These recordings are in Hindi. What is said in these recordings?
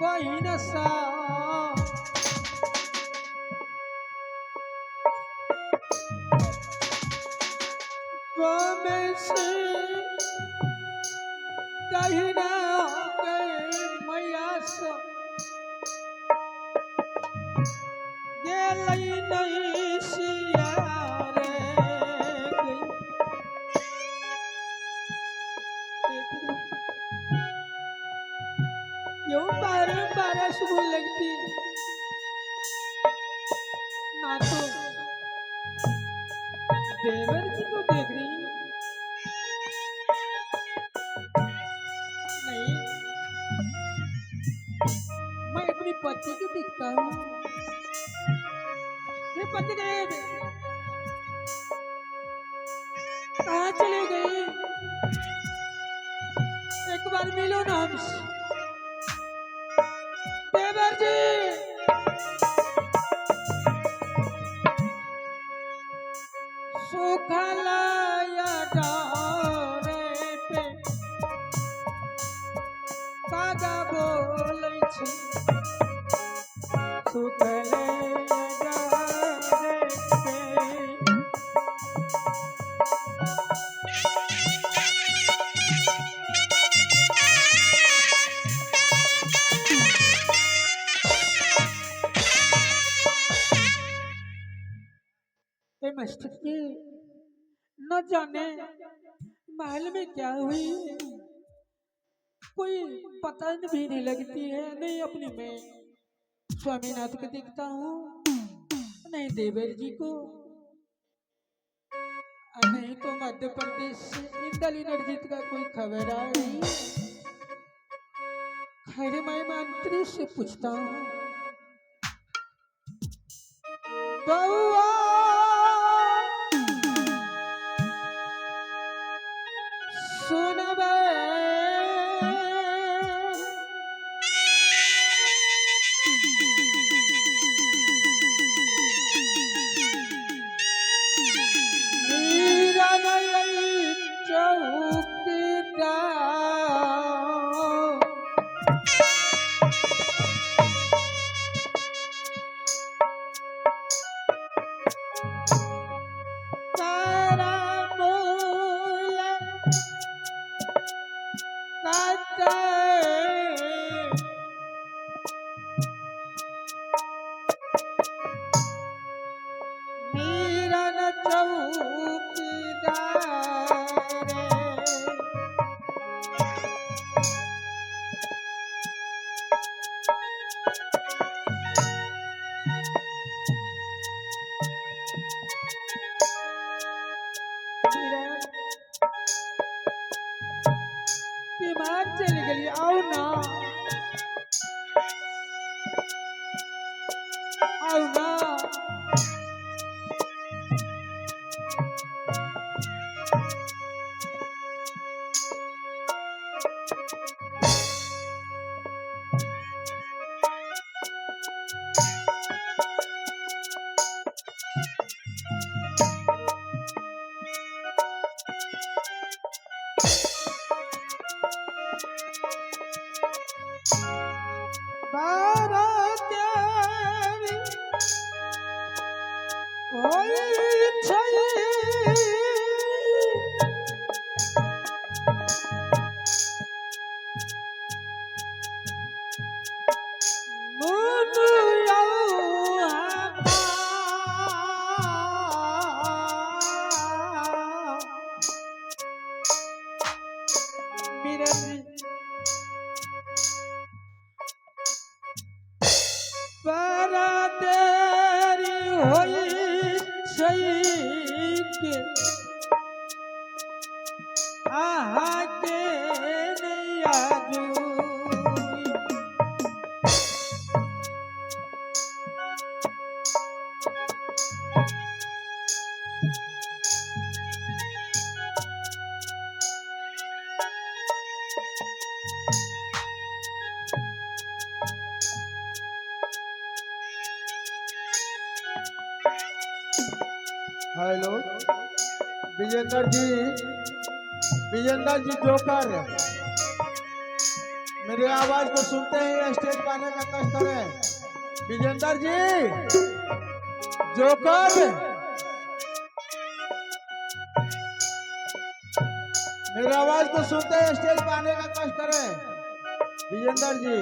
बहिन सा में से दहिना गए मैया सा गेलई नहीं सिया रे गई। क्यों बारह सुबह लगती ना तो देवर जी को देख रही नहीं, मैं अपनी पति को दिखता हूँ। ये पतिदेव कहाँ चले गए? एक बार मिलो ना हमसे। देवर जी सुखलाया डारे पे कागा बोलै छी सुखलाया डारे पे। मास्टर जी न जाने महल में क्या हुई, कोई पता भी नहीं लगती है। नहीं अपनी मैं स्वामीनाथ को देखता हूँ, नहीं देवर जी को, नहीं तो मध्य प्रदेश से इंदल इंद्रजीत का कोई खबर आ रही। खैर मैं मंत्री से पूछता हूँ। सुनबे बीमार चली गई। आओ ना आओ ना। हेलो विजेंद्र जी जोकर मेरी आवाज को सुनते ही स्टेज पर आने का कष्ट करें। विजेंद्र जी, जोकर, मेरी आवाज को सुनते ही स्टेज पर आने का कष्ट करें। विजेंद्र जी,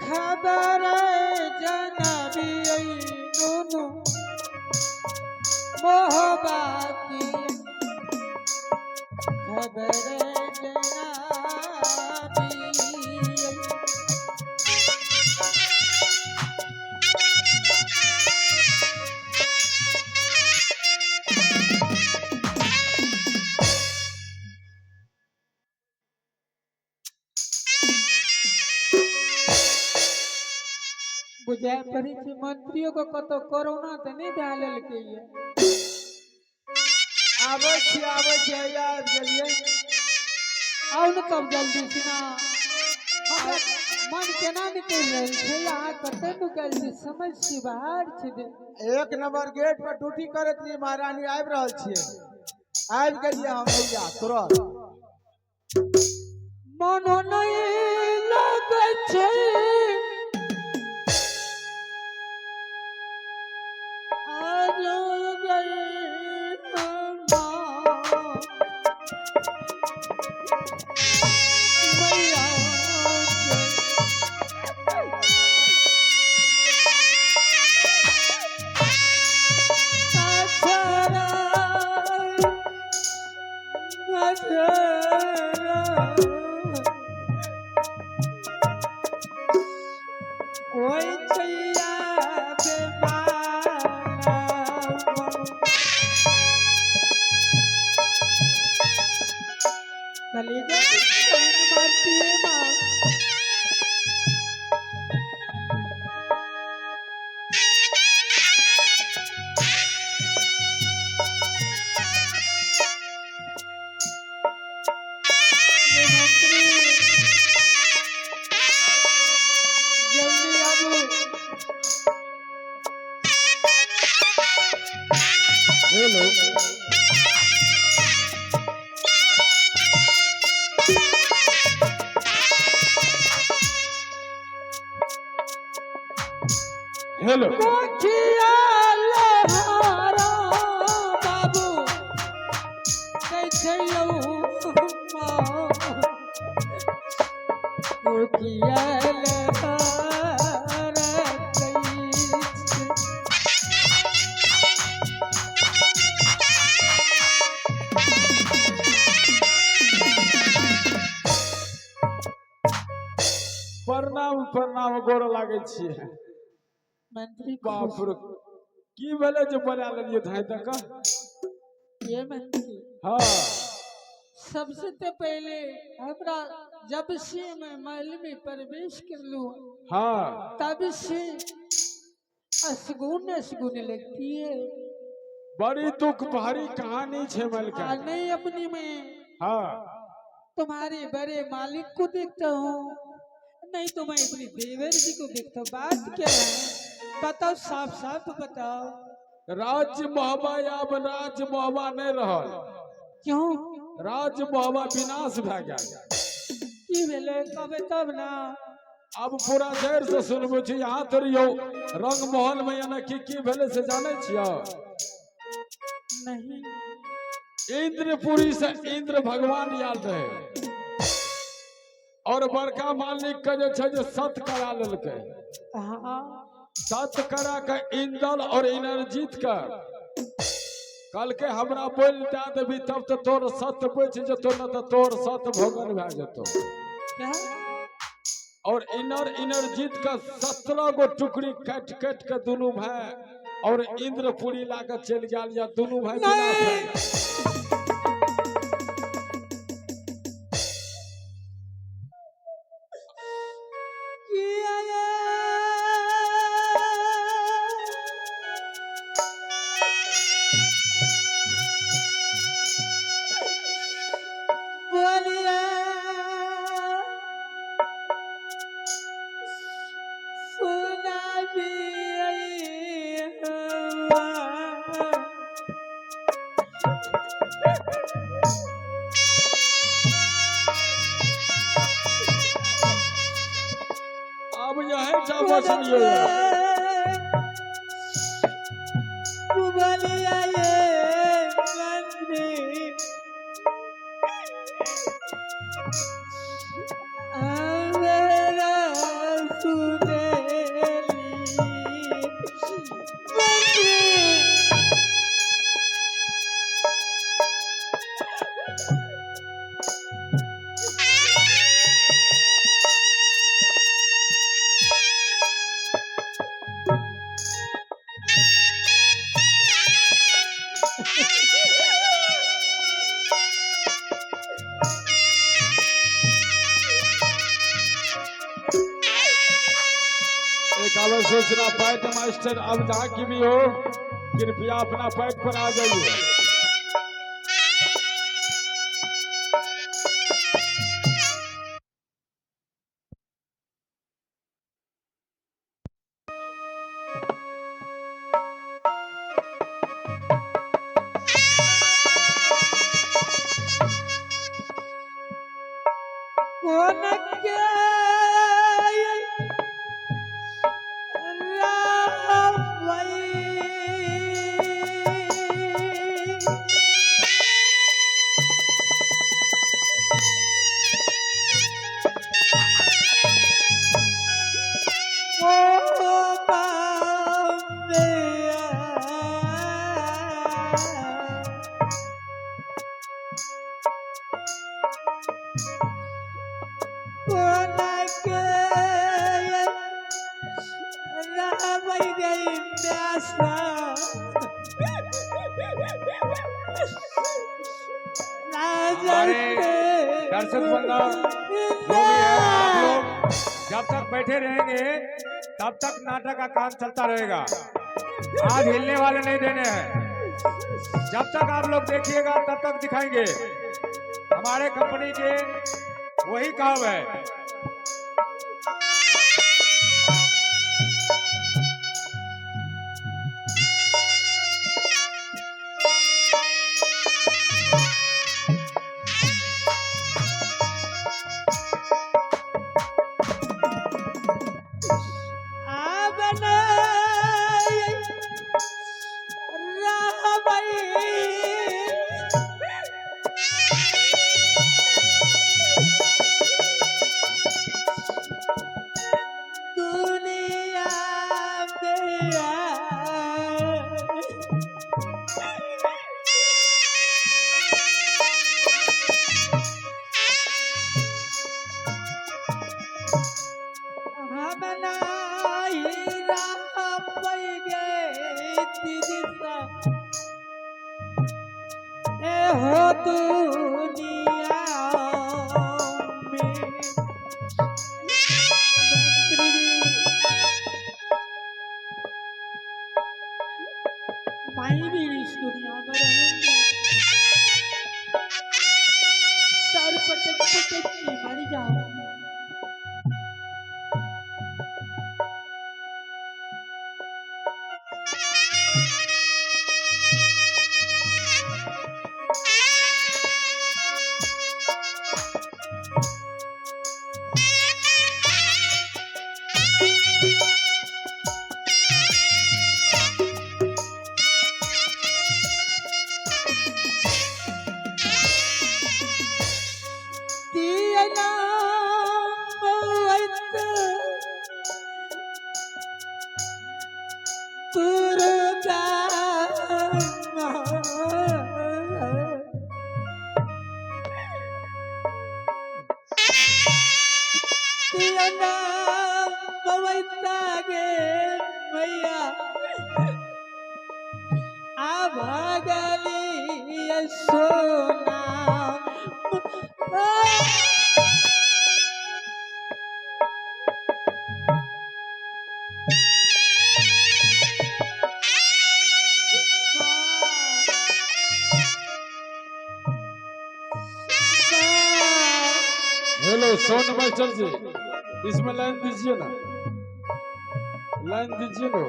खबर जनबी दोनों मोहबाती खबर जनाबी बुझाए पड़ी थी मंत्रियों को कतो कोरोना तो नहीं डालल के ये आवे छी याद गेलिए। आओ न तब जल्दी से ना हमरा मन केना निकल रहल छै यहाँ कते निकल छी समझ छी बाहर छी दे एक नंबर गेट पर ड्यूटी करत रही महारानी आबि रहल छियै। आबि गेलिए हम भैया तुरंत। मन नहीं लगे छै आज गई मैया कोई छैया कलेजा मारती है माँ ये मंत्री जल्दी आबू हेलो, हेलो, कोठिया लहारा बाबू कैसे यौ माँ कोठिया लहारा कैसे प्रणाम प्रणाम, गोर लागे छियै। मंत्री बाप खुश रे, की भेलै जे बोला लेलिए धाय तक। ये मंत्री हाँ, सबसे तो पहले हमरा जब से मैं महल में प्रवेश कर लूँ हाँ, तब से असगुन असगुन लगती है बड़ी दुख भारी कहानी छे आ मलका। नहीं अपनी मैं हाँ, तुम्हारे बड़े मालिक को देखता हूँ नहीं तो मैं अपनी देवर जी को देखता हूँ बात क्या है बताओ साफ साफ बताओ राज्य मोहबा अब राज्य मोहबा नहीं रहल। क्यों राज्य मोहबा विनाश भए गेल। की भेले कबे तब ना अब पूरा देर से सुनबे छी। यहाँ तो रहियो रंग महल में यानी की भेले से जाने छियो। नहीं इंद्रपुरी से इंद्र भगवान आयल रहे और बड़का मालिक के जे छै जे सत करा लेलकै। हाँ सत करा के इंदल और इंद्रजीत का कल के हमरा बोल दे देबी तब तो तोर सत बच जतो न तो तोर सत भोगन भए जतो। क्या और इंद्रजीत का 17 गो टुकड़ी काट काट के दुनू भाई और इंद्रपुरी ला के चल गया या दुनू भाई विनाश भए गेल। किया ये? बोलिए सुना भी हुआ अब यही सब बसलिए कुबलिया ये मंदिर मेरा सुनेली मंदिर एक आवाज सोचना पैट मास्टर अब जहाँ की भी हो कृपया अपना पैट पर आ जाइए कौन के हमारे दर्शक बंधु जो भी है आप लोग जब तक बैठे रहेंगे तब तक नाटक का काम चलता रहेगा। आज हिलने वाले नहीं देने हैं। जब तक आप लोग देखिएगा तब तक दिखाएंगे। हमारे कंपनी के वही काम है। हो दुनिया में माई भी इस दुनिया में रहूंगी सर पटक पटक के मर जाऊंगी सोना हेलो सोन मास्टर जी इसमें लाइन दीजिए ना लाइन दीजिए ना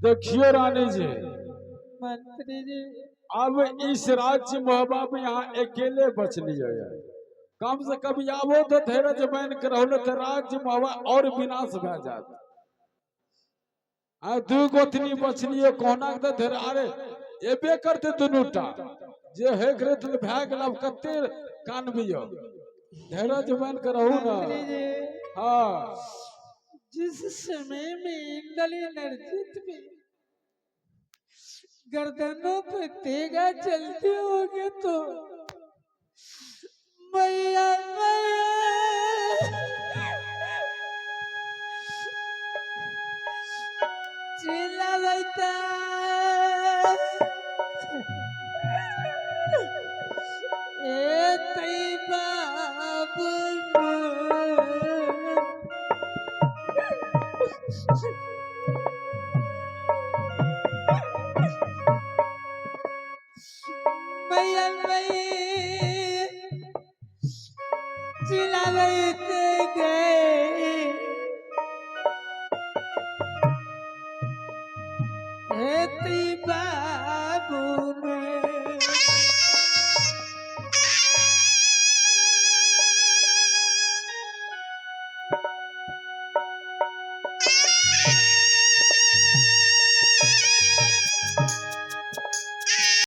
देखियो रानी जी, मंत्री जी अब इस राज्य महबा में यहाँ अकेले बचलिए है। कम से कम आबो तो धैर्य बन के रहो तो राज्य महबा और विनाश भे जात। आ दू गोतनी बचलिए कोना के धैर्य अरे एबे करते दुनूटा जे हे करे तो भे गेल। अब कते कानबियो, धैर्य बन के रहू ना। मंत्री जी हाँ जिस समय में इंद्रली नरजित में गर्दनों पे तेगा चलते होंगे तो मैया मैया चिल्ला बैठा ए तई बाबू मैया मैया चिल्ला बैठे गए ए तई बाबू ने